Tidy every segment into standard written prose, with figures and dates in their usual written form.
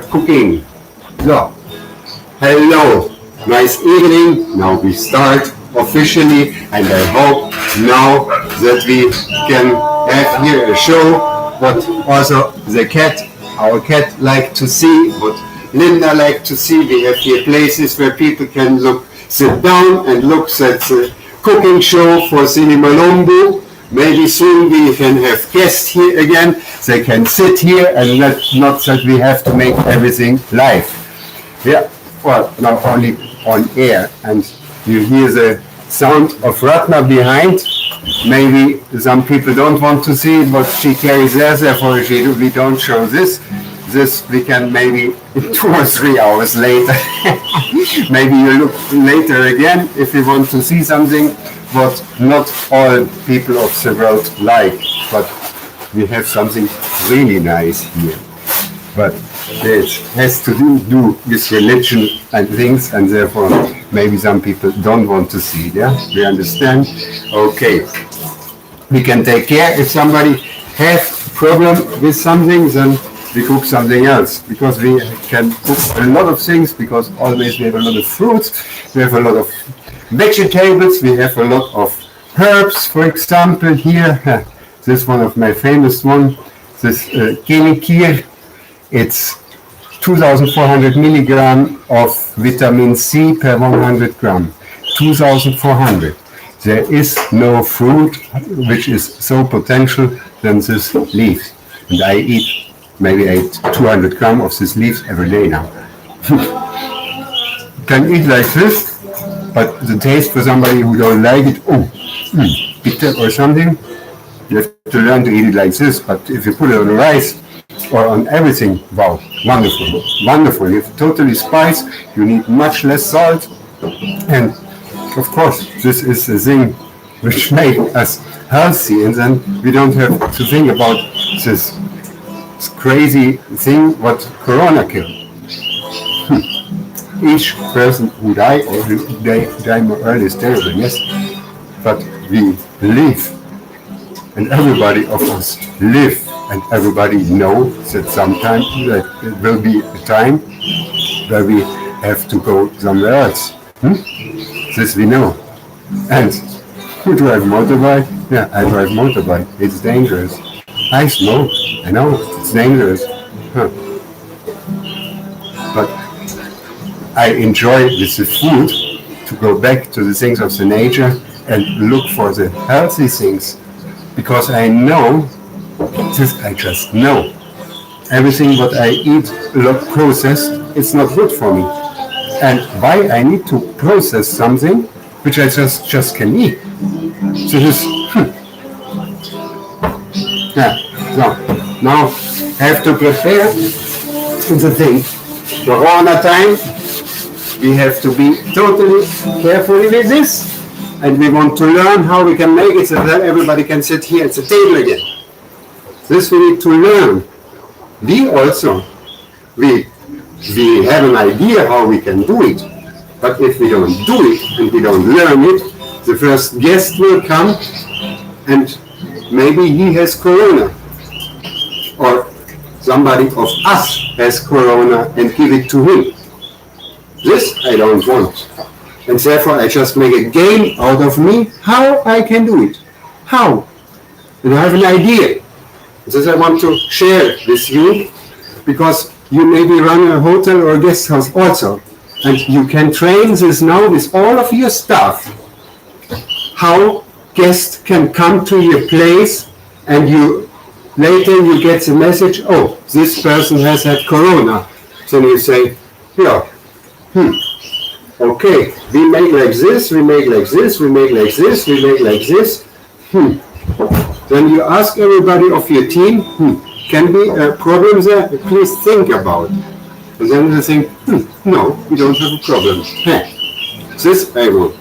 cooking. So, hello, nice evening. Now we start officially, and I hope now that we can have here a show what also our cat like to see, what Linda like to see. We have here places where people can sit down and look at the cooking show for Silimalombu. Maybe soon we can have guests here again. They can sit here and not that we have to make everything live. Yeah, well, not only on air. And you hear the sound of Ratna behind. Maybe some people don't want to see it, but she carries there, therefore we don't show this. This we can maybe 2 or 3 hours later. Maybe you look later again if you want to see something what not all people of the world like. But we have something really nice here. But it has to do with religion and things, and therefore maybe some people don't want to see it. Yeah, we understand. Okay, we can take care if somebody has problem with something, then we cook something else, because we can cook a lot of things, because always we have a lot of fruits, we have a lot of vegetables, we have a lot of herbs. For example, here, this one of my famous one, this Coriander. It's 2,400 milligram of vitamin C per 100 gram. 2,400. There is no fruit which is so potential than this leaf. And I eat maybe 200 gram of this leaf every day now. Can eat like this, but the taste for somebody who don't like it, bitter or something, you have to learn to eat it like this. But if you put it on rice or on everything, wow, wonderful, wonderful. If totally spice, you need much less salt. And of course, this is the thing which makes us healthy, and then we don't have to think about this crazy thing what Corona killed. Each person who died or who died more early is terrible, yes, but we live, and everybody of us live, and everybody knows that sometime that it will be a time where we have to go somewhere else. This we know. And you drive motorbike? Yeah, I drive motorbike. It's dangerous. I smoke. I know it's dangerous. But I enjoy with the food to go back to the things of the nature and look for the healthy things, because I know this. I just know everything what I eat a lot processed, it's not good for me. And why I need to process something which I just can eat? So this, yeah. So now I have to prepare the thing. Corona time. We have to be totally careful with this, and we want to learn how we can make it so that everybody can sit here at the table again. This we need to learn. We have an idea how we can do it, but if we don't do it and we don't learn it, the first guest will come and maybe he has Corona, or somebody of us has Corona and give it to him. This I don't want. And therefore I just make a game out of me how I can do it. How? And I have an idea. This I want to share with you, because you maybe run a hotel or a guest house also. And you can train this now with all of your staff. How guests can come to your place, and later you get the message, oh, this person has had Corona. So you say, yeah, okay, we make like this, we make like this, we make like this, we make like this. Then you ask everybody of your team, can be a problem there? Please think about. And then they think, no, we don't have a problem. This I want.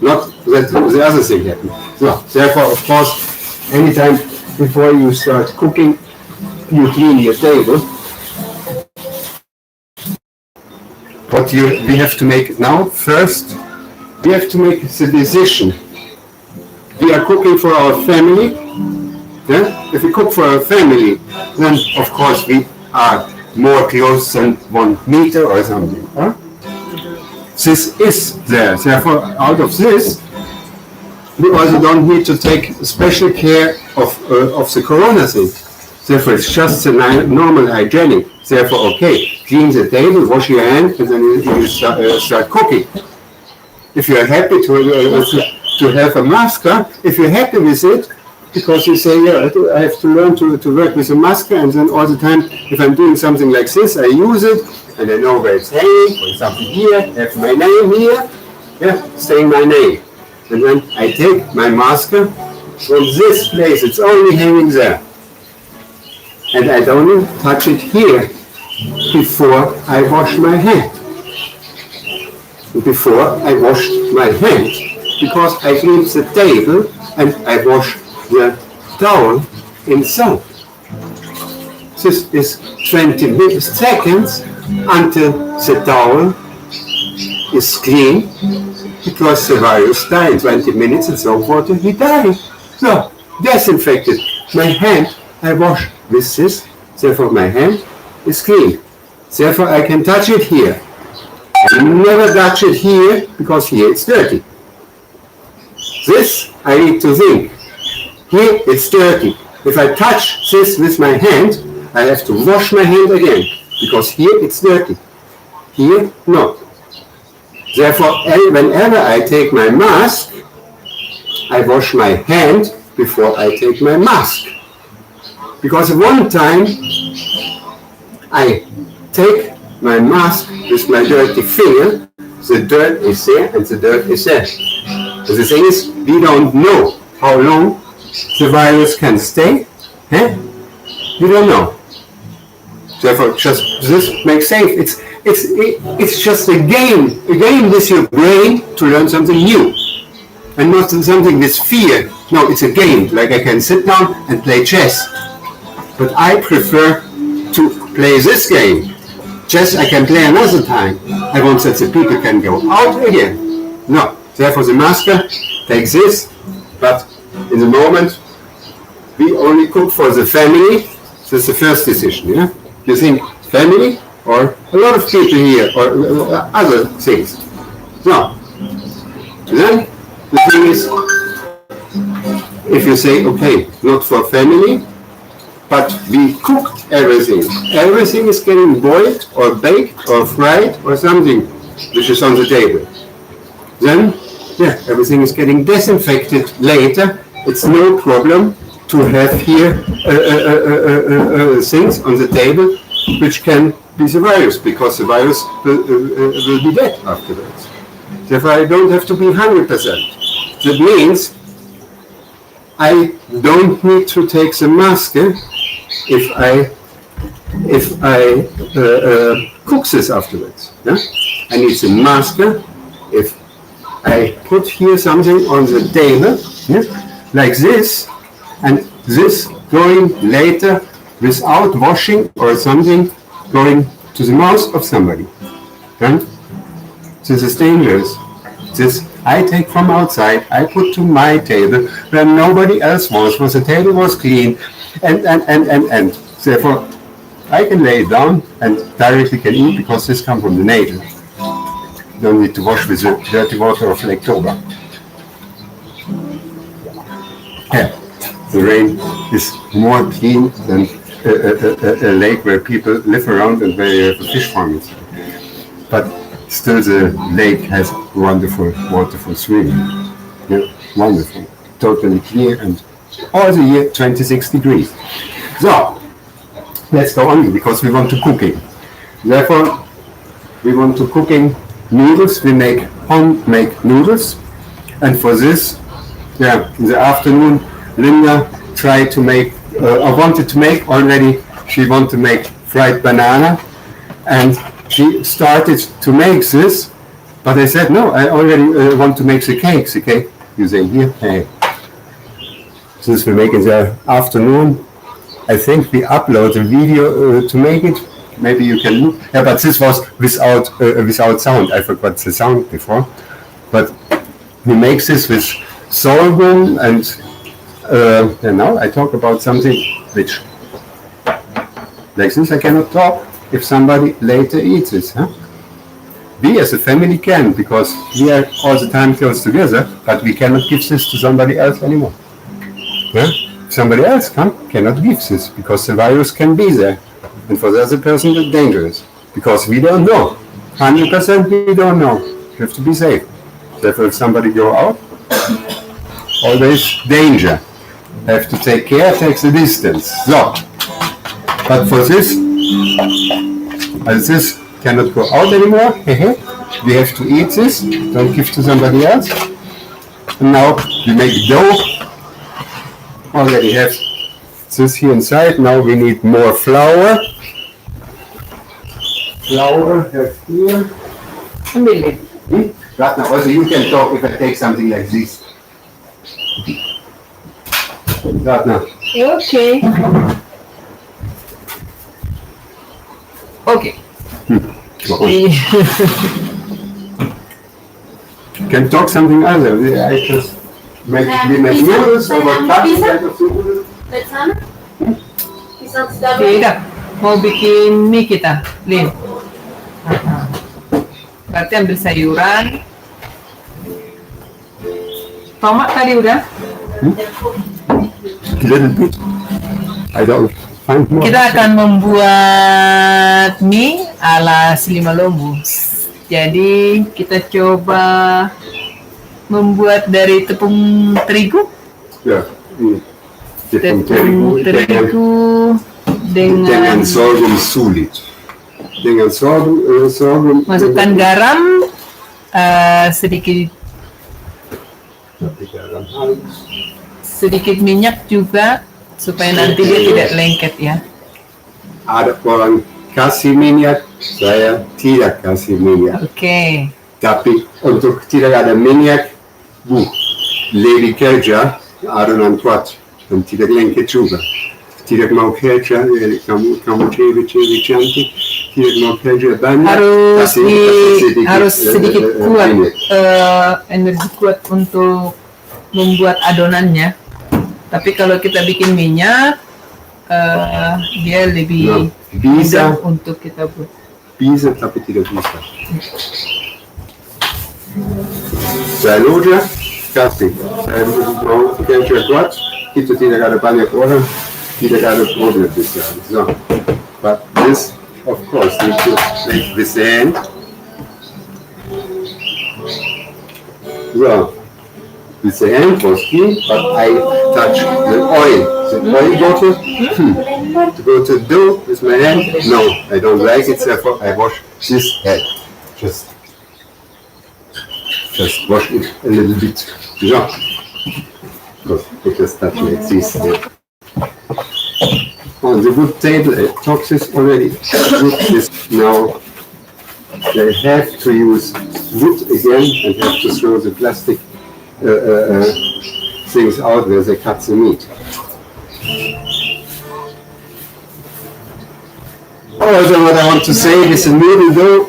Not that the other thing happens. So, therefore, of course, anytime before you start cooking, you clean your table. What we have to make now, first, we have to make the decision. We are cooking for our family. Yeah? If we cook for our family, then of course we are more close than 1 meter or something. Huh? This is there. Therefore, out of this, we also don't need to take special care of the corona thing. Therefore, it's just a normal hygienic. Therefore, okay, clean the table, wash your hands, and then you start cooking. If you are happy to have a masker, if you're happy with it, because you say, yeah, I have to learn to work with a masker, and then all the time, if I'm doing something like this, I use it, and I know where it's hanging, for example here, I have my name here, yeah, saying my name. And then I take my masker from this place, it's only hanging there. And I don't touch it here before I wash my hand. Before I wash my hand, because I clean the table and I wash the towel in soap. This is 20 seconds until the towel is clean, because the virus dies in 20 minutes and soap water, he dies. So, disinfected. My hand, I wash with this, therefore my hand is clean. Therefore I can touch it here. I never touch it here, because here it's dirty. This I need to think. Here it's dirty. If I touch this with my hand, I have to wash my hand again, because here it's dirty. Here, no. Therefore, whenever I take my mask, I wash my hand before I take my mask. Because one time I take my mask with my dirty finger, the dirt is there and the dirt is there. So the thing is, we don't know how long the virus can stay. We don't know. Therefore, just this makes safe. It's just a game with your brain to learn something new, and not something with fear. No, it's a game. Like I can sit down and play chess, but I prefer to play this game. Chess I can play another time. I want that the people can go out again. No, therefore the master takes this, but in the moment we only cook for the family. That's the first decision. Yeah, you think family or a lot of people here or other things. No. Then the thing is, if you say okay, not for family, but we cooked everything. Everything is getting boiled or baked or fried or something which is on the table. Then, yeah, everything is getting disinfected later. It's no problem to have here things on the table which can be the virus, because the virus will be dead afterwards. Therefore, I don't have to be 100%. That means I don't need to take the mask if I cook this afterwards. Yeah? I need the mask if I put here something on the table, yeah, like this, and this going later without washing or something going to the mouth of somebody. Yeah? This is dangerous. This I take from outside, I put to my table where nobody else was, because the table was clean, and. Therefore, I can lay it down and directly can eat, because this comes from the navel. Don't need to wash with the dirty water of Lake Toba. Yeah, the rain is more clean than a lake where people live around and where you have a fish farming. But still the lake has wonderful water for swimming. Yeah, wonderful. Totally clear and all the year 26 degrees. So, let's go on, because we want to cooking. Therefore, we want to cooking noodles. We make homemade noodles. And for this, yeah, in the afternoon, Linda tried to make, or wanted to make already, she wanted to make fried banana. And she started to make this, but I said, no, I already want to make the cakes, okay? You say, here, hey. Since we make in the afternoon, I think we upload a video to make it. Maybe you can look. Yeah, but this was without sound. I forgot the sound before. But we make this with sorghum and now I talk about something which, like this I cannot talk. if somebody later eats it. Huh? We as a family can, because we are all the time close together, but we cannot give this to somebody else anymore. Yeah? Somebody else cannot give this, because the virus can be there. And for the other person it's dangerous, because we don't know. 100% we don't know. You have to be safe. Therefore, if somebody go out, always danger. Have to take care, take the distance. So, but for this, as this cannot go out anymore, we have to eat this, don't give to somebody else. And now we make dough. Already have this here inside. Now we need more flour. Flour have here. A minute. Right now, also you can talk if I take something like this. Right now. Okay. Okay. Can talk something other. I just we make noodles or noodles. Okay, dah. Mau bikin mie kita, Lin. Berarti ambil sayuran. Tomat tadi udah. Little bit. I don't find more. Kita akan membuat mie ala Silimalombu. Jadi kita coba membuat dari tepung terigu. Ya. Tepung terigu dengan sorghum sulit. Dengan sorghum. Masukkan garam sedikit minyak juga supaya nanti dia tidak lengket ya. Ada orang kasih minyak, saya tidak kasih minyak. Oke. Tapi untuk tidak ada minyak, Lady kerja adonan kuat dan tidak lengket juga. Tidak mau kerja, kamu cewek cantik, tidak mau kerja banyak. Harus sedikit kuat, energi kuat untuk membuat adonannya. Tapi kalau kita bikin minyak, dia lebih mudah untuk kita buat. Bisa tapi tidak bisa. Saya lupa, kasih. Saya mau kerja kuat, itu tidak ada banyak orang, tidak ada problem bisa. So, but this, of course, need to make this hand. So, with the hand was clean, but I touch the oil bottle. To go to the dough with my hand, no, I don't like it, therefore I wash this head. Just wash it a little bit. Yeah. Because I just touch like this. On the wood table, I took this already. This now they have to use wood again and have to throw the plastic things out where they cut the meat. Also, what I want to say is a noodle dough.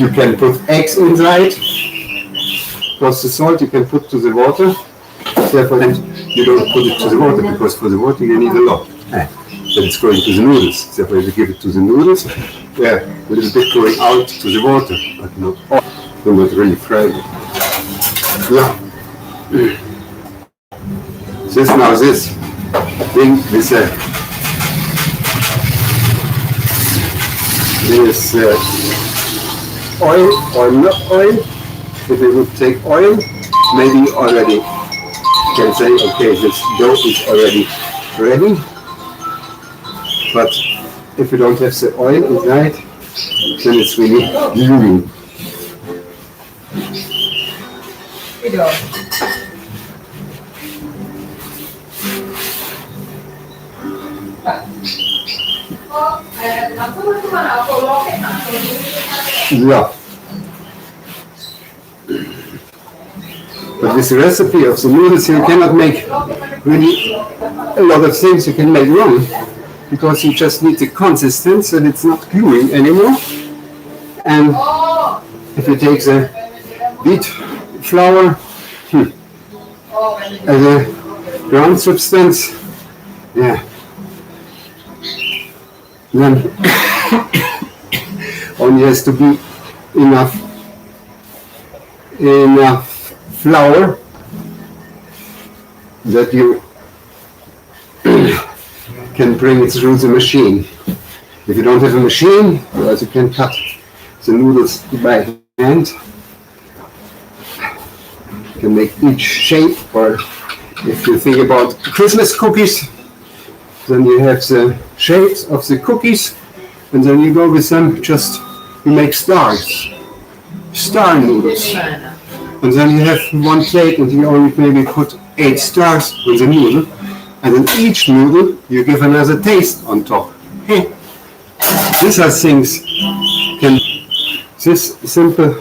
You can put eggs inside. Plus the salt you can put to the water. Therefore, you don't put it to the water because for the water you need a lot. But it's going to the noodles. Therefore, you give it to the noodles. Yeah, a little bit going out to the water, but not all. You're not really fried. Yeah. This thing with this oil or not oil. If we would take oil, maybe already can say, okay, this dough is already ready. But if you don't have the oil inside, then it's really gluey. Yeah. But with the recipe of the noodles, you cannot make really a lot of things you can make wrong, because you just need the consistency and it's not gluing anymore. And if you take the wheat flour as a ground substance, Yeah. Then only has to be enough flour that you can bring it through the machine. If you don't have a machine, you also can cut the noodles by hand. You can make each shape, or if you think about Christmas cookies, then you have the shapes of the cookies, and then you go with them, just you make stars, star noodles. And then you have one plate and you only maybe put 8 stars on the noodle, and in each noodle you give another taste on top. Hey, these are things, this simple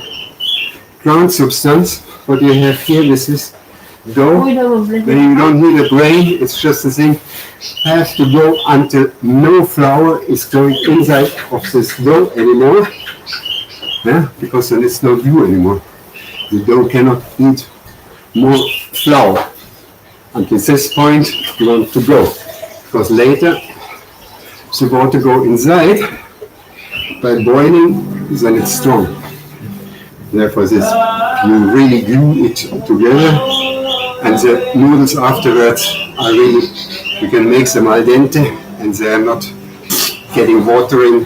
ground substance, what you have here, this is dough, then you don't need a brain, it's just a thing, has to go until no flour is going inside of this dough anymore, yeah, because then it's no glue anymore. The dough cannot eat more flour. Until this point you want to go, because later the water go inside by boiling, then it's strong. Therefore this, you really glue it together, and the noodles afterwards are really, you can make them al dente and they are not getting watering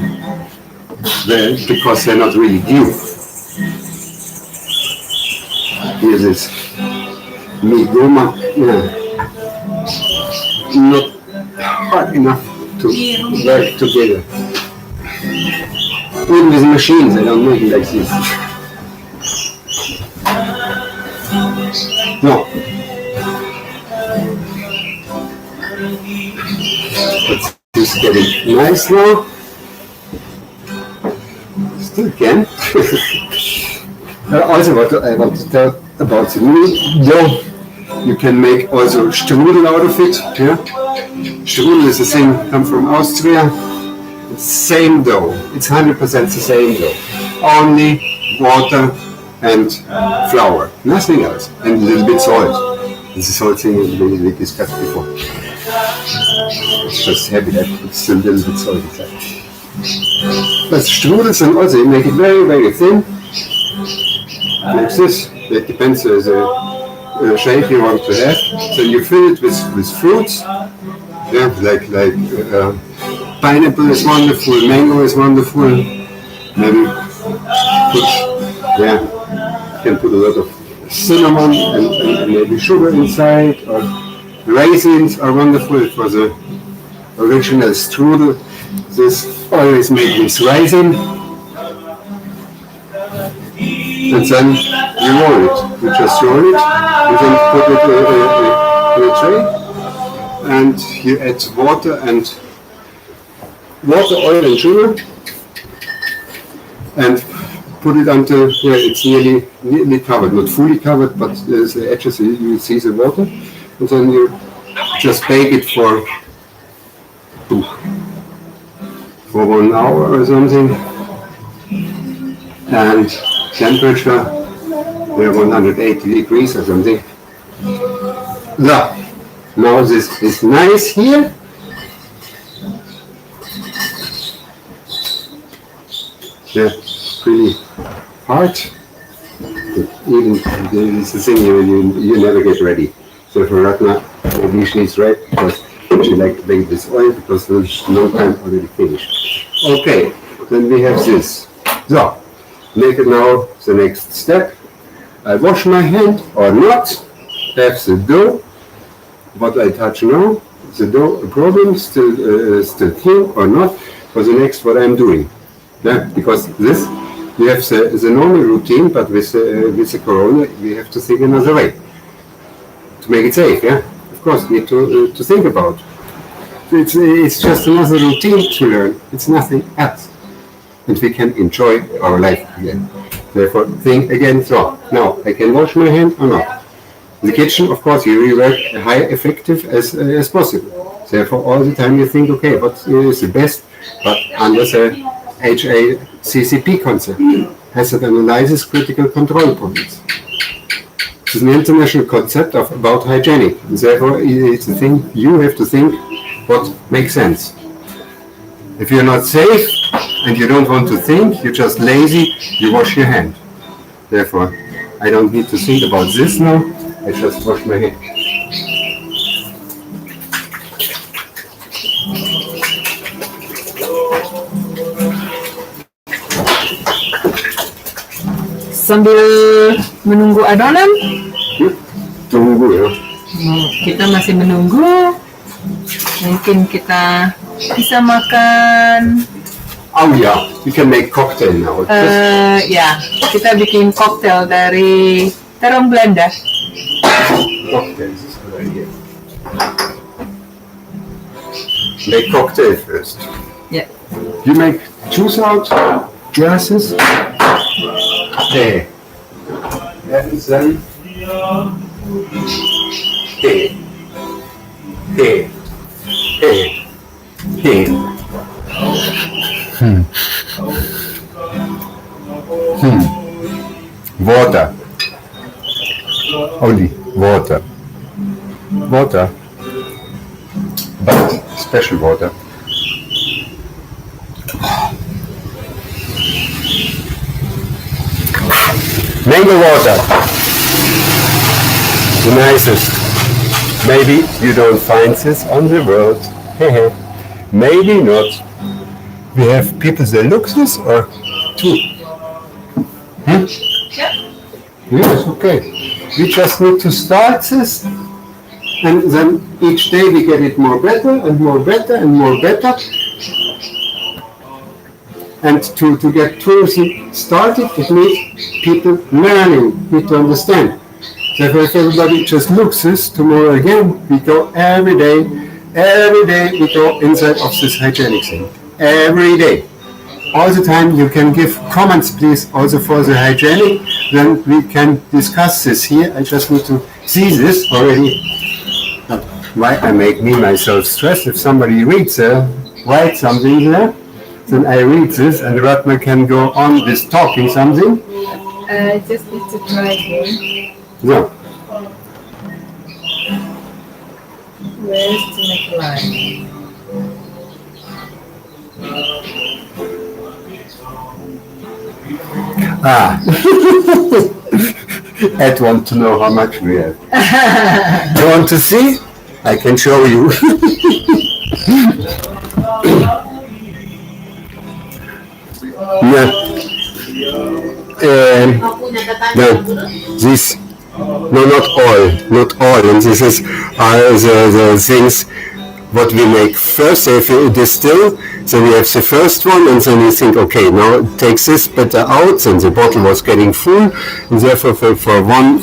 because they're not really glue. Here this migoma, not hard enough to work together. Even with machines, I don't make it like this. No. But it's getting nice now. Still can. Also, what I want to tell about the noodle dough, you can make also strudel out of it. Yeah? Strudel is the thing, come from Austria. It's same dough. It's 100% the same dough. Only water and flour, nothing else, and a little bit salt. This is salt thing we discussed before. It's just heavy, that it's a little bit salt inside. But strudels, and also you make it very, very thin. Like this, it depends on the shape you want to have. So you fill it with fruits, yeah, like pineapple is wonderful, mango is wonderful. Maybe put, yeah, you can put a lot of cinnamon and maybe sugar inside, or raisins are wonderful for the original strudel. This always made with raisin. And then you roll it. You just roll it, you then put it in a tray, and you add water, oil and sugar, and put it until it's nearly covered, not fully covered, but the edges you see the water, and then you just bake it for 1 hour or something, and temperature 180 degrees or something. Now this is nice here. Yeah, pretty hard. Even this is the thing you never get ready. So for Ratna, maybe she's right because she likes to bake this oil because there's no time already finished. Okay, then we have this. So, make it now the next step. I wash my hand or not. Have the dough. What I touch now, the dough a problem, still thin or not. For the next, what I'm doing. Yeah, because this, we have the normal routine, but with the corona, we have to think another way to make it safe. Yeah, of course, we need to think about. It's just another routine to learn. It's nothing else. And we can enjoy our life again. Therefore, think again, so, now, I can wash my hand or not. In the kitchen, of course, you really work high effective as possible. Therefore, all the time you think, okay, what is the best, but under the HACCP concept, Hazard Analysis Critical Control Points. It's an international concept about hygienic. And therefore, it's a thing you have to think what makes sense. If you're not safe and you don't want to think, you're just lazy, you wash your hand. Therefore, I don't need to think about this now, I just wash my hand. Sambil menunggu adonan, Tunggu ya. kita masih menunggu. Mungkin kita bisa makan. Oh yeah, you can make cocktail now. Ya, kita bikin koktail dari terong Belanda. Cocktail is a good idea. Make cocktail first. Ya. You make juice out, glasses. Tea. And then tea. Tea. Tea. Tea. Water. Only water. Water. But special water. Mango water. The nicest. Maybe you don't find this on the road. Maybe not. We have people that look this or two. Yeah. Yes, okay. We just need to start this, and then each day we get it more better and more better and more better. And to get tourism started, it needs people learning, need to understand. Therefore, if everybody just looks this, tomorrow again, we go every day we go inside of this hygienic thing. Every day. All the time you can give comments, please, also for the hygienic, then we can discuss this here. I just need to see this already. Why I make me myself stressed if somebody reads write something there, then I read this and Ratma can go on with talking something. I just need to try here. So. Where's to make line? Ed want to know how much we have. You want to see? I can show you. Yeah. This. No, not all. And this is the things what we make first. If you distill, then we have the first one, and then you think, okay, now it takes this better out, and the bottle was getting full, and therefore for one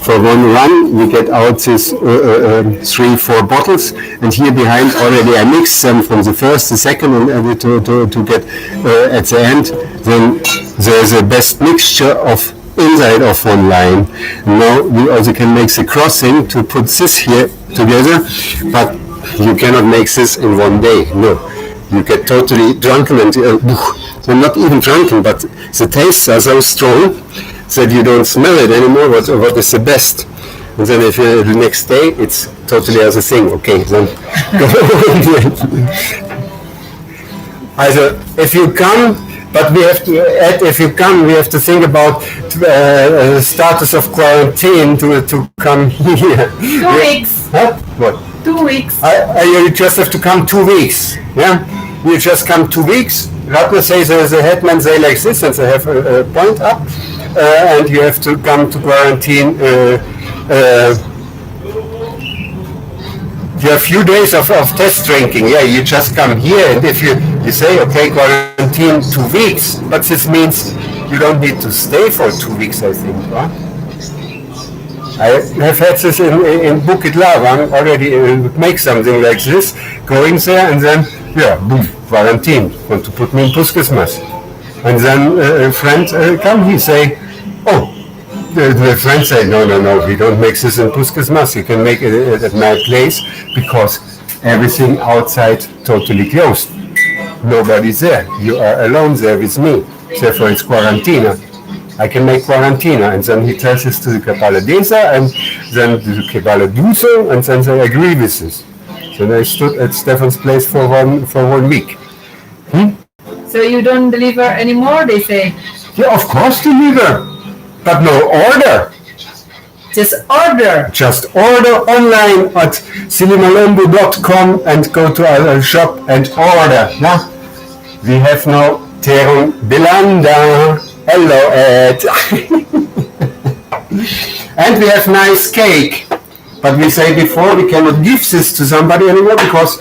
run we get out this 3-4 bottles, and here behind already I mixed them from the first, the second, and to get at the end, then there's the best mixture of inside of one line. Now we also can make the crossing to put this here together, but you cannot make this in one day. No, you get totally drunken and so not even drunken, but the tastes are so strong that you don't smell it anymore. What is the best? And then if the next day it's totally other thing. Okay, then go. Also, if you come. But we have to add, if you come, we have to think about status of quarantine to come here. 2 weeks. Huh? What? 2 weeks. You just have to come 2 weeks. Yeah, you just come 2 weeks. Ratna says the headman say like this, and they have a point up, and you have to come to quarantine. You have a few days of test drinking. Yeah, you just come here, and if you say, okay, quarantine 2 weeks, but this means you don't need to stay for 2 weeks, I think. Huh? I have had this in Bukit Lawang already. Make something like this, going there, and then boom, quarantine. Want to put me in Puskesmas, and then a friend come. He say, oh. The friends say, no, we don't make this in Puskesmas. You can make it at my place because everything outside totally closed. Nobody's there. You are alone there with me. Therefore, it's quarantina. I can make quarantina. And then he tells this to the Kepala Desa and then to the Kepala Duso, and then they agree with this. So I stood at Stefan's place for 1 week. So you don't deliver anymore, they say? Yeah, of course deliver, but no order. Just order. Just order online at silimalombu.com and go to our shop and order. Yeah? We have now terung belanda. Hello, Ed. And we have nice cake. But we say before we cannot give this to somebody anymore because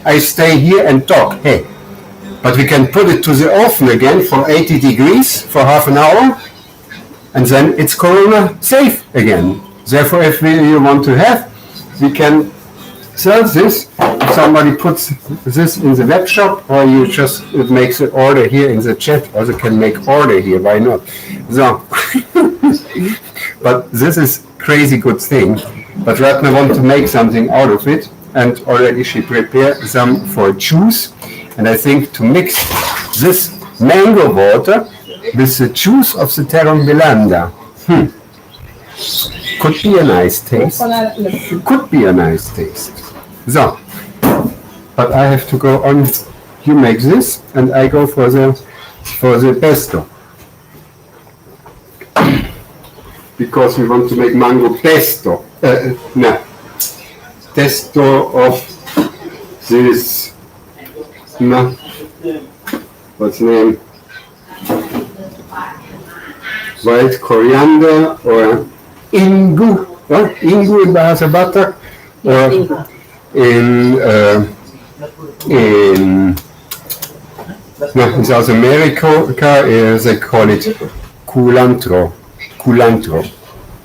I stay here and talk. Hey. But we can put it to the oven again for 80 degrees for half an hour. And then it's corona safe again. Therefore, if you want to have, we can sell this. If somebody puts this in the web shop, or you just it makes an order here in the chat, also can make order here. Why not? So, but this is crazy good thing. But Ratna want to make something out of it, and already she prepared some for juice. And I think to mix this mango water with the juice of the terung belanda, could be a nice taste. Could be a nice taste. So, but I have to go on. You make this, and I go for the pesto because we want to make mango pesto. No, pesto of this. No, what's the name? Wild coriander or Inggu. Inggu in Bahasa Batak. In South America, they call it Culantro.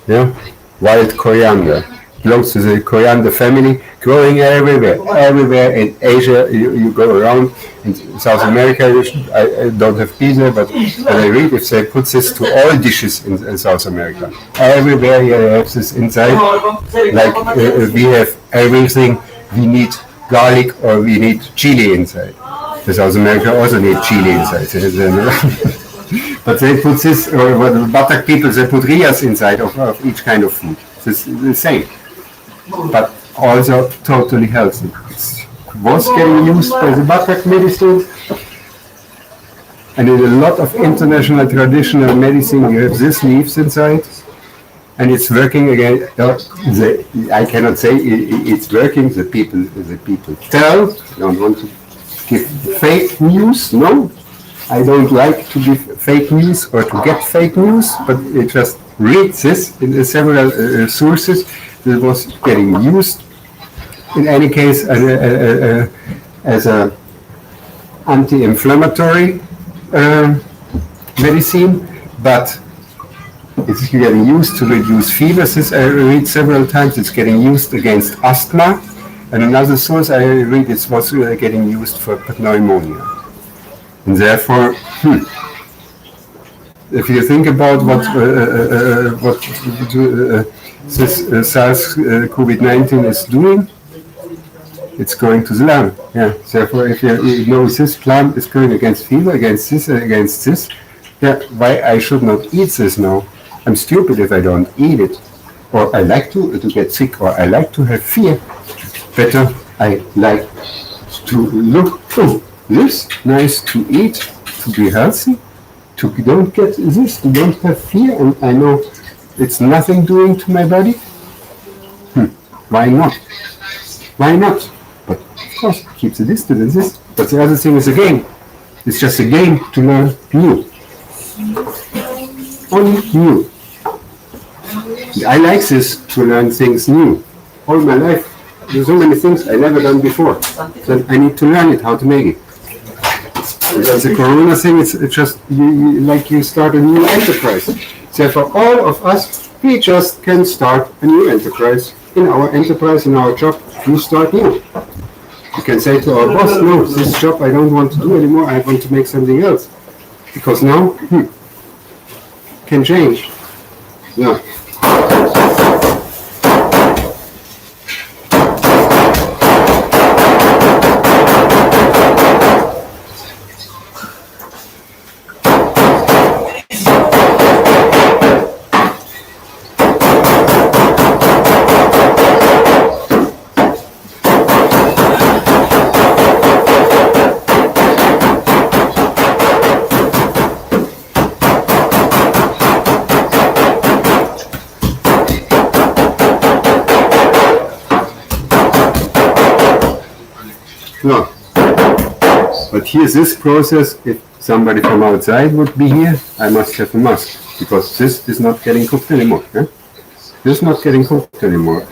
Yeah, wild coriander. Belongs to the coriander family, growing everywhere in Asia. You go around in South America. I don't have pizza, but when I read, if they put this to all dishes in South America, everywhere you have this inside. Like we have everything. We need garlic or we need chili inside. The South America also need chili inside. But they put this, or the Batak people, they put rias inside of each kind of food. It's the same. But also totally healthy. It was getting used by the Batak medicine, and in a lot of international traditional medicine you have these leaves inside, and it's working again. I cannot say it's working. The people tell. I don't want to give fake news. No, I don't like to give fake news or to get fake news, but it just read this in several sources. It was getting used, in any case, as a anti-inflammatory medicine, but it's getting used to reduce fever. This I read several times. It's getting used against asthma, and another source I read it was getting used for pneumonia. And therefore, if you think about what this SARS-CoV-19 is doing, it's going to the lung. Yeah. Therefore, if you know this plant is going against fever, against this, yeah, why I should not eat this now? I'm stupid if I don't eat it. Or I like to get sick, or I like to have fear. Better, I like to look through this, nice to eat, to be healthy, to don't get this, to don't have fear, and I know it's nothing doing to my body. Why not? Why not? But of course, keep the distance and this. But the other thing is a game. It's just a game to learn new. Only new. I like this, to learn things new. All my life, there's so many things I never done before. So I need to learn it, how to make it. Because the Corona thing, it's just like you start a new enterprise. So for all of us, we just can start a new enterprise. In our enterprise, in our job, we start new. You can say to our boss, no, this job I don't want to do anymore, I want to make something else. Because now, can change. Yeah. No. But here's this process. If somebody from outside would be here, I must have a mask because this is not getting cooked anymore. Yeah? This is not getting cooked anymore.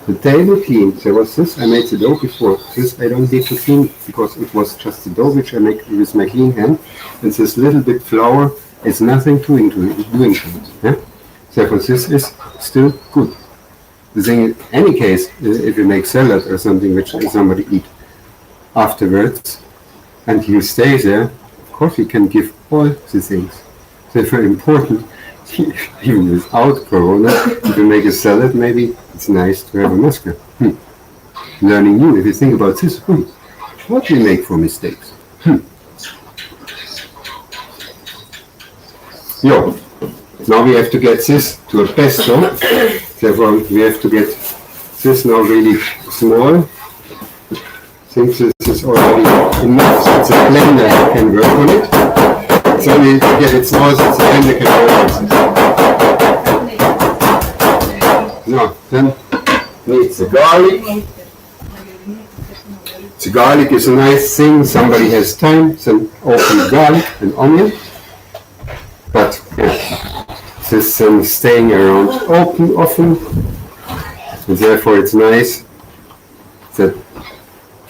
The table clean. There was this. I made the dough before. This I don't need to clean because it was just the dough which I make with my clean hand. And this little bit flour is nothing doing to it. Yeah? Therefore, this is still good. The thing, in any case, if you make salad or something which somebody eat afterwards, and you stay there, of course you can give all the things. Therefore, important, even without Corona, if you make a salad, maybe it's nice to have a mask. Learning new. If you think about this, what do we make for mistakes? Yo. Now we have to get this to a pesto, therefore we have to get this now really small. I think this is already enough, so it's a blender can work on it. It's only to get it small so the blender can work on it. Now, then needs the garlic. The garlic is a nice thing, somebody has time, some open garlic and onion. But yeah. This staying around open often, and therefore it's nice that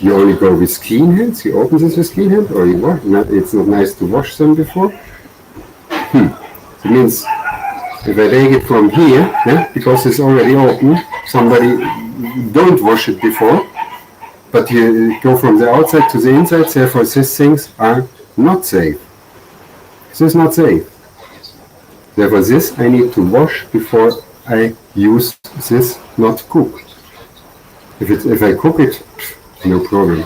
you only go with clean hands. You open this with clean hand, or you wash. It's not nice to wash them before. It means if I take it from here, yeah, because it's already open, somebody don't wash it before, but you go from the outside to the inside. Therefore, these things are not safe. This is not safe. Therefore, this I need to wash before I use this not cooked. If I cook it, no problem.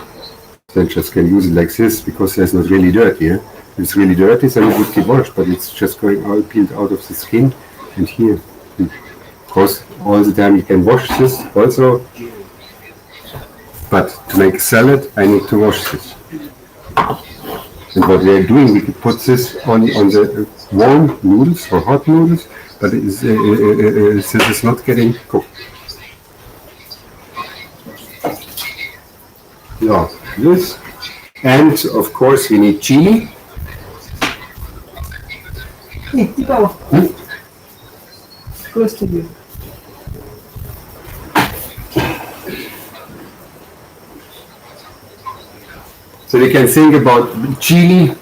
Then just can use it like this because there's not really dirty. If it's really dirty, then it would be washed, but it's just going all peeled out of the skin and here. Of course, all the time you can wash this also, but to make a salad, I need to wash this. And what we are doing, we could put this on the warm noodles or hot noodles, but this is not getting cooked. Yeah, this. And of course we need chili. Close to you. So you can think about chili.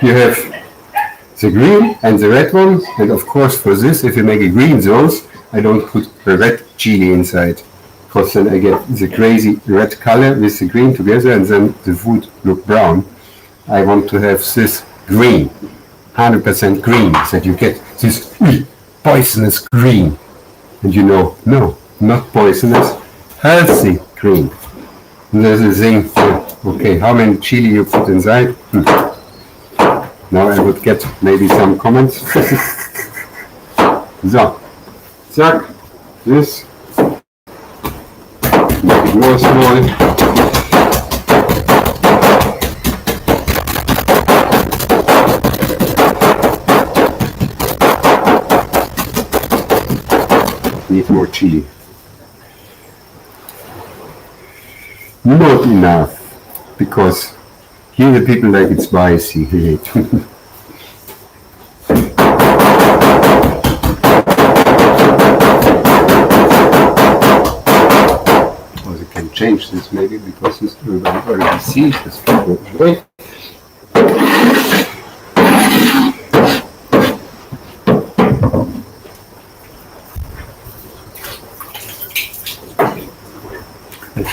You have the green and the red one, and of course for this, if you make a green sauce, I don't put the red chili inside, because then I get the crazy red color with the green together, and then the food look brown. I want to have this green, 100% green, that you get this poisonous green, and you know, no, not poisonous, healthy green. And there's the thing, okay, how many chili you put inside? Now I would get maybe some comments. So, zack, this, make it more small. Need more chili. Not enough, because here the people like it spicy. Or you can change this maybe, because this already sees this people. Wait.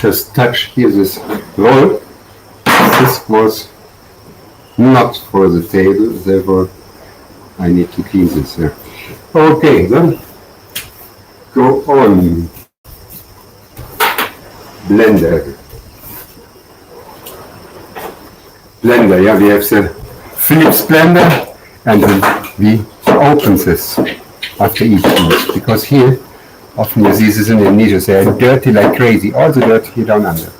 Just touch here this roll. This was not for the table, therefore I need to clean this here. Okay, then go on. Blender. Blender, yeah, we have the Philips blender, and then we open this after each use, because here often you see this in Indonesia, they are dirty like crazy, all the dirt here down under.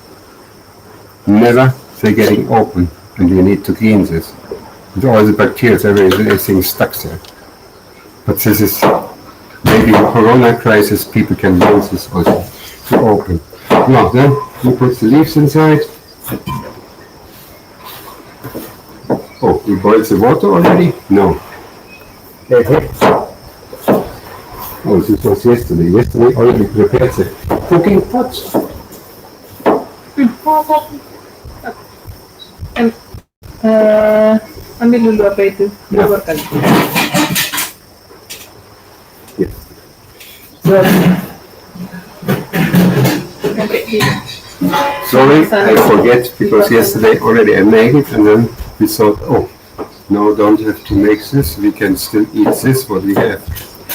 Never they're getting open, and you need to clean this. With all the bacteria, everything stuck there. But this is, maybe in Corona crisis, people can use this also to open. Now then, He puts the leaves inside. Oh, he boils the water already? No. Oh, this was yesterday. Yesterday already prepared the cooking pot. Ambil dulu apa itu? Ya. Dua kali. Yeah. Sorry, I forget because yesterday already I made it and then we thought, oh, no, don't have to make this. We can still eat this what we have.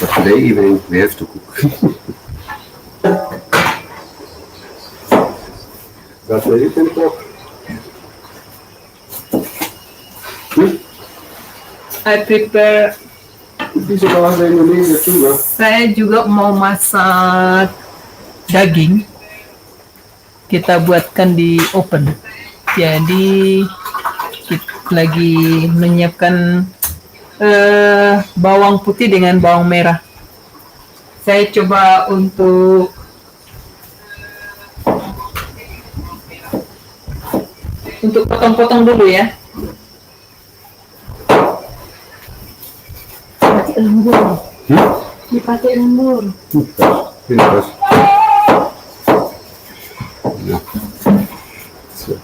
But today evening we have to cook. That's where you can talk. I prepare. Bisa bahasa Indonesia juga. Saya juga mau masak daging. Kita buatkan di oven. Jadi kita lagi menyiapkan bawang putih dengan bawang merah. Saya coba untuk potong-potong dulu ya. Pakai lembur. Dipakai lembur. Pintas. No. So.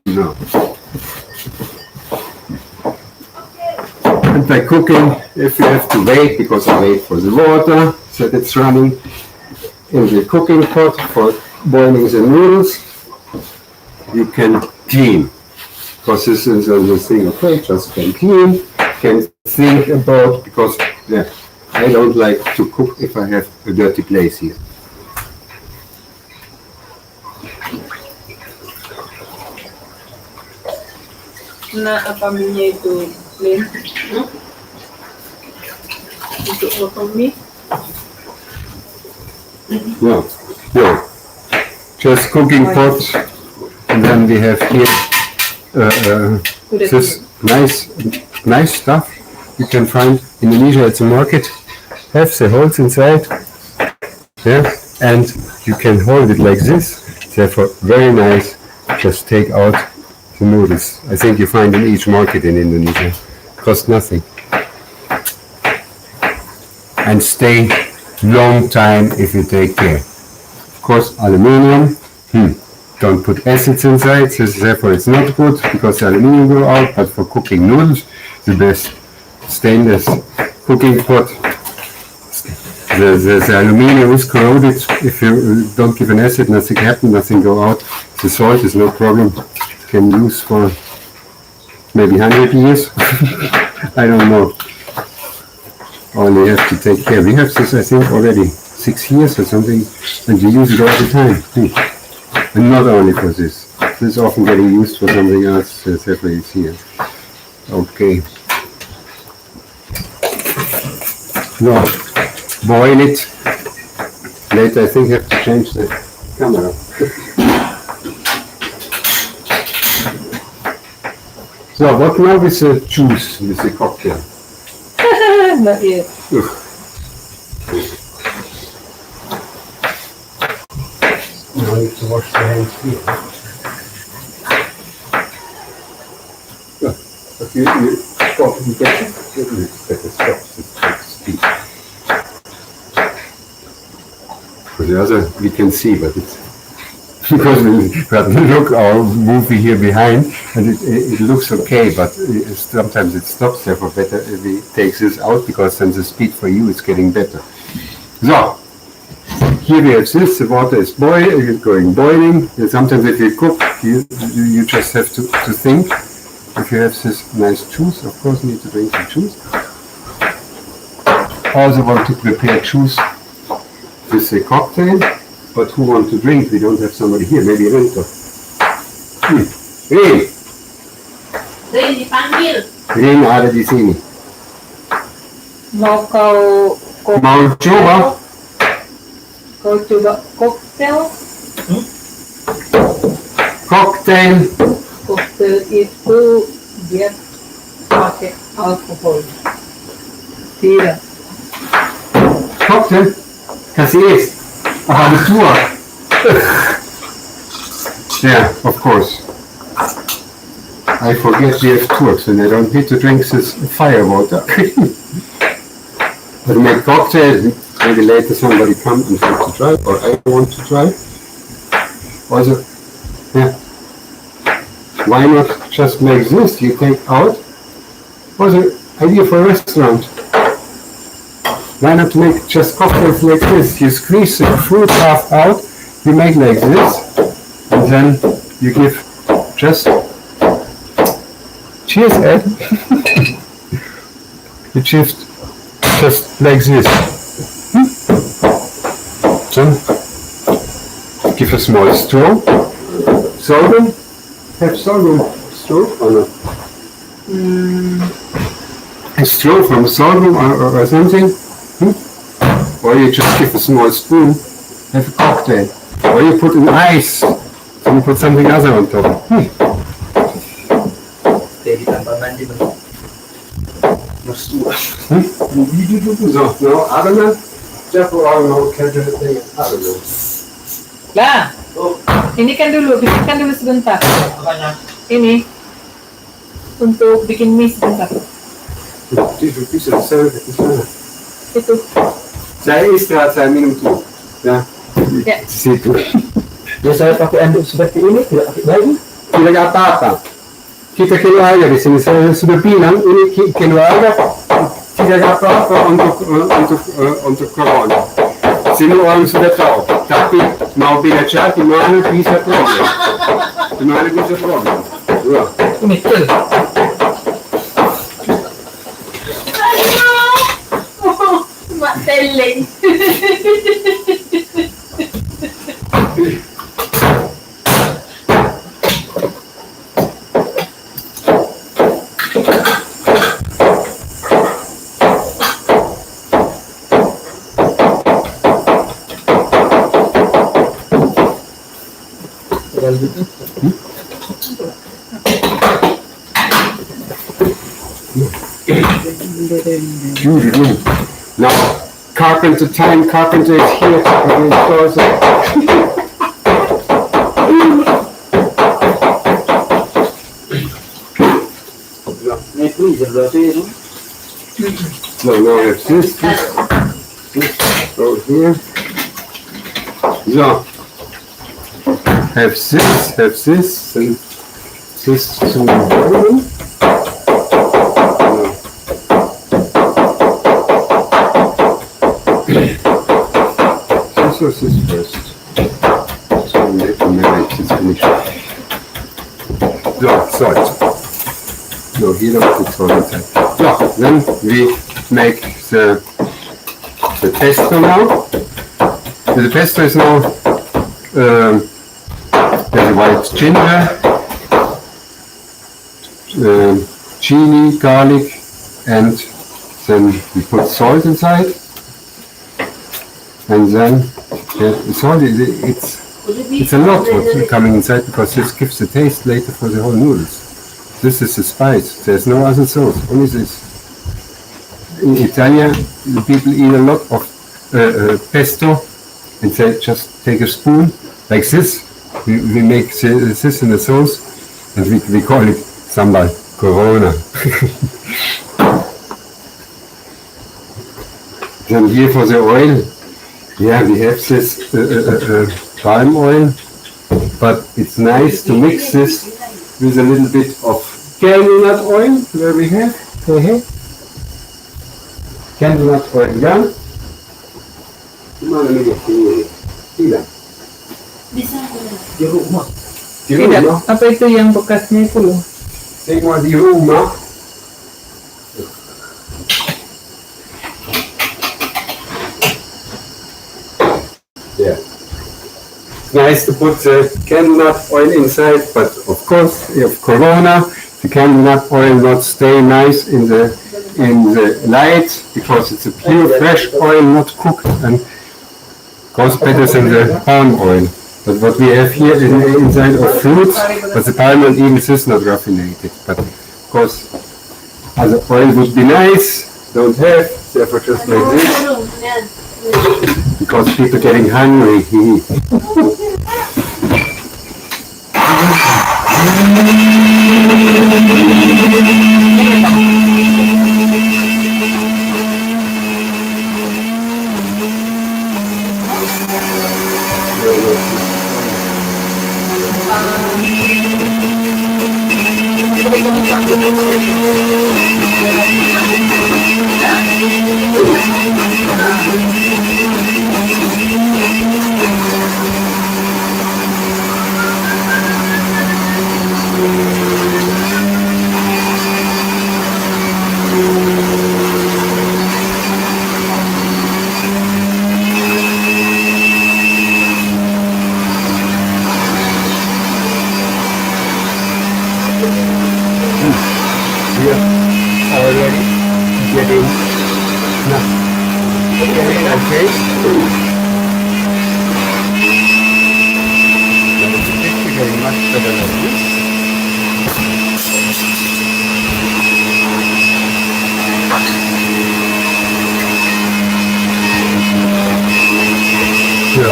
No. And by cooking, if you have to wait, because I wait for the water that it's running in the cooking pot for boiling the noodles, you can clean. Because this is the thing, okay, just can clean, can think about, because yeah, I don't like to cook if I have a dirty place here. Nah, apa mie itu plain? Untuk potong mie? No, no, just cooking pot, and then we have here this nice stuff you can find in Indonesia at the market. Have the holes inside, yeah, and you can hold it like this. Therefore, very nice. Just take out the noodles. I think you find in each market in Indonesia. Cost nothing. And stay long time if you take care. Of course, aluminium. Don't put acids inside, so therefore it's not good because the aluminium go out, but for cooking noodles, the best stainless cooking pot. The aluminium is corroded. If you don't give an acid, nothing happens, nothing go out. The salt is no problem. Can use for maybe 100 years. I don't know. Only have to take care. We have this, I think, already 6 years or something, and we use it all the time. And not only for this. This is often getting used for something else. Therefore it's here. Okay. No. Boil it. Later I think I have to change the camera. So what now with the juice, with the cocktail? Not yet. Now I need to wash the hands here. But you get it. Better stop the speed. For the other, we can see, but it's because we look our movie here behind, and it looks okay, but sometimes it stops. Therefore, better if we take this out because then the speed for you is getting better. So here we have this. The water is going boiling. And sometimes if you cook, you just have to think. If you have this nice juice, of course, you need to drink the juice. Also want to prepare juice with a cocktail, but who want to drink? We don't have somebody here. Maybe Rento. Rin! Rin, dipanggil. Rin ada di sini. Mau kau coba? Kau coba koktail? Cocktail. Koktail itu dia pakai alkohol. Tidak. Cocktail? Cassis. The tour. Yeah, of course. I forget we have tours and I don't need to drink this fire water. But make cocktail, maybe later somebody come and want to try, or I want to try. Also, yeah. Why not just make this? You take out. Also, idea for a restaurant. Why not make just cocktails like this? You squeeze the fruit half out, you make like this, and then you give just, cheers Ed, you just like this. Then give a small straw, sorghum, have sorghum straw or not? A straw from sorghum or something. Or you just give a small spoon, have a cocktail. Or you put an ice, and you put something other on top. So, no, I don't know. Jeff or I don't know, can do the thing, I don't know. La, ini kan dulu, bikinkan dulu sebentar. Ini untuk bikin mie sebentar. Bisa di sana. Itu. Saya istirahat, saya minum dulu. Ya. Ya. Di situ. Ya saya pakai anduk seperti ini, tidak pakai baju. Tidak apa-apa. Kita keluarga di sini. Saya sudah bilang ini keluarga tidak apa-apa untuk corona. Semua orang sudah tahu. Tapi mau belajar di mana bisa problem. Di mana bisa problem. Ya. Ini betul. Mak teleng. Beautiful. Now, carpenter time. Carpenter is here to install it. So now I have this go here. So, have this, and this to boil. This is first. So maybe it's finished. So, salt. No, here don't put salt inside. So, then we make the pesto now. The pesto is now there's white ginger, chili, garlic, and then we put salt inside. And then it's a lot what's coming inside because this gives the taste later for the whole noodles. This is the spice. There's no other sauce. Only this. In Italy, the people eat a lot of pesto, and they just take a spoon like this. We make this in the sauce, and we call it sambal Corona. Then here for the oil. Yeah, we have this palm oil, but it's nice to mix this with a little bit of candlenut oil, where we have candlenut oil, yeah? Di rumah. Di Tidak, rumah? apa itu yang bekasnya itu loh? Semua di rumah. Yeah. It's nice to put the candlenut oil inside, but of course, if Corona, the candlenut oil not stay nice in the light because it's a pure fresh oil, not cooked, and goes better than the palm oil. But what we have here is inside of fruits, but the palm oil even is not raffinated. But of course, other oil would be nice, don't have. Therefore, just like this, Yan. because people getting hungry. Here already getting okay. It's getting much better than this. So.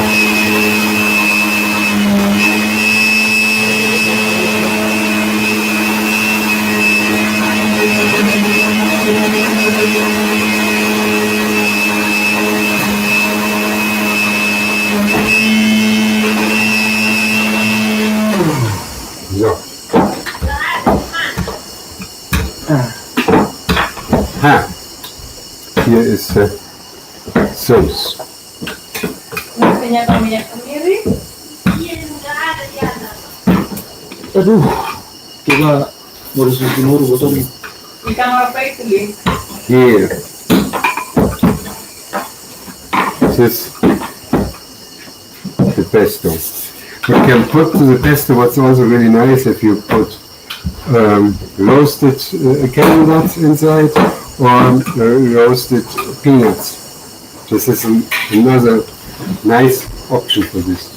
Here is sauce. Kanya minyak kemiri. Aduh, coba ngurus timur botol. Ikan apa itu, Lin? Here. This the pesto. You can put to the pesto what's also really nice if you put roasted canned nuts inside or roasted peanuts. This is another nice option for this.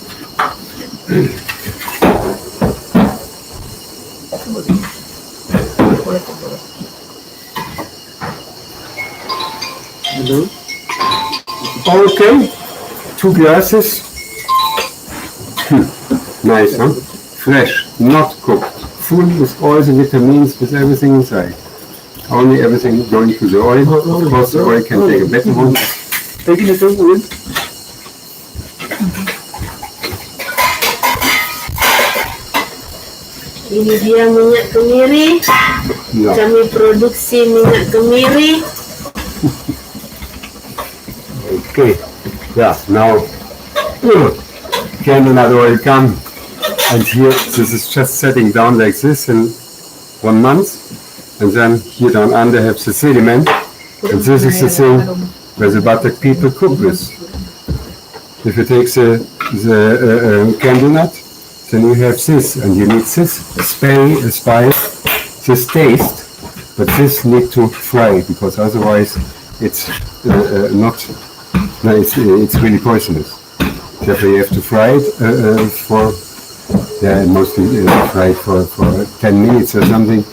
Hello. Okay, 2 glasses. Nice, huh? Fresh, not cooked. Full with all the vitamins, with everything inside. Only everything going to the oil. Of course, the oil can take a better one. Taking it over. Ini dia minyak kemiri. No. Kami produksi minyak kemiri. Okay, yeah, now can another oil come? And here, this is just setting down like this in 1 month. And then here down under have the sediment. And this is the thing where the Batak people cook with. If you take the candle nut, then you have this, and you need this spice, this taste, but this need to fry, because otherwise it's it's really poisonous. Therefore you have to fry it mostly fry it for 10 minutes or something,